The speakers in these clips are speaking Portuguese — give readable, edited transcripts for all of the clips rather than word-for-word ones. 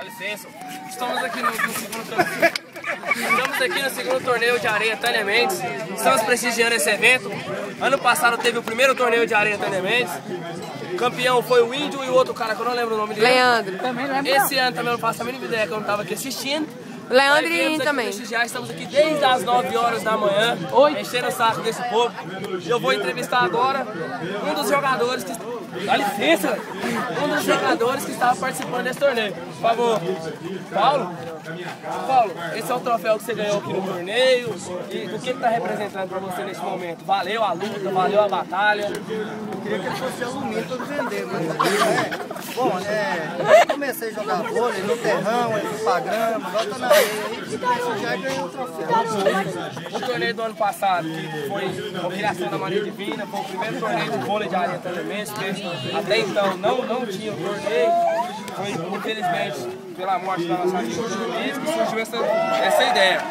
licença. Estamos aqui no segundo torneio. Estamos aqui no segundo torneio de areia Tânia Mendes. Estamos prestigiando esse evento. Ano passado teve o primeiro torneio de areia Tânia Mendes. O campeão foi o Índio e o outro cara que eu não lembro o nome dele. Leandro. Esse ano também eu não faço a mínima ideia, que eu não estava aqui assistindo. Leandro e Índio também. Estamos aqui desde as 9 horas da manhã, enchendo o saco desse povo. E eu vou entrevistar agora um dos jogadores que... Dá licença! Um dos jogadores que estava participando desse torneio. Por favor. Paulo? Paulo, esse é o troféu que você ganhou aqui no torneio. E o que está representando para você nesse momento? Valeu a luta, valeu a batalha. Eu queria que ele fosse alumínio para vender, mas bom, eu comecei a jogar vôlei no terrão, aí fui pra grama, agora tô na areia aí, já ganhei o troféu. O torneio do ano passado, que foi a criação da Maria Divina, foi o primeiro torneio de vôlei de areia também, até então não tinha o torneio, foi infelizmente pela morte da nossa amiga que surgiu essa ideia.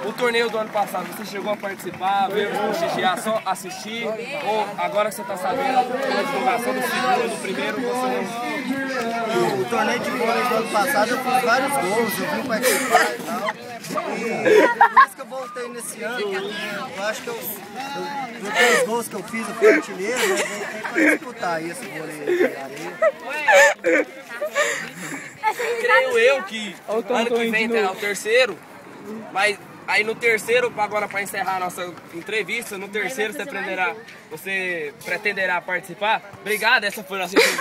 O torneio do ano passado, você chegou a participar, veio prestigiar, só assistir, ou agora que você está sabendo pela divulgação do segundo, do primeiro, você não... O torneio de vôlei do ano passado eu fiz vários gols, eu vim participar e tal. E por isso que eu voltei nesse ano, eu acho que eu tenho os gols que eu fiz, eu fui artilheiro, eu voltei para disputar esse vôlei de areia. Creio eu que ano que vem terá o terceiro, mas aí no terceiro, agora para encerrar a nossa entrevista, no terceiro você pretenderá participar. Obrigado, essa foi a nossa entrevista.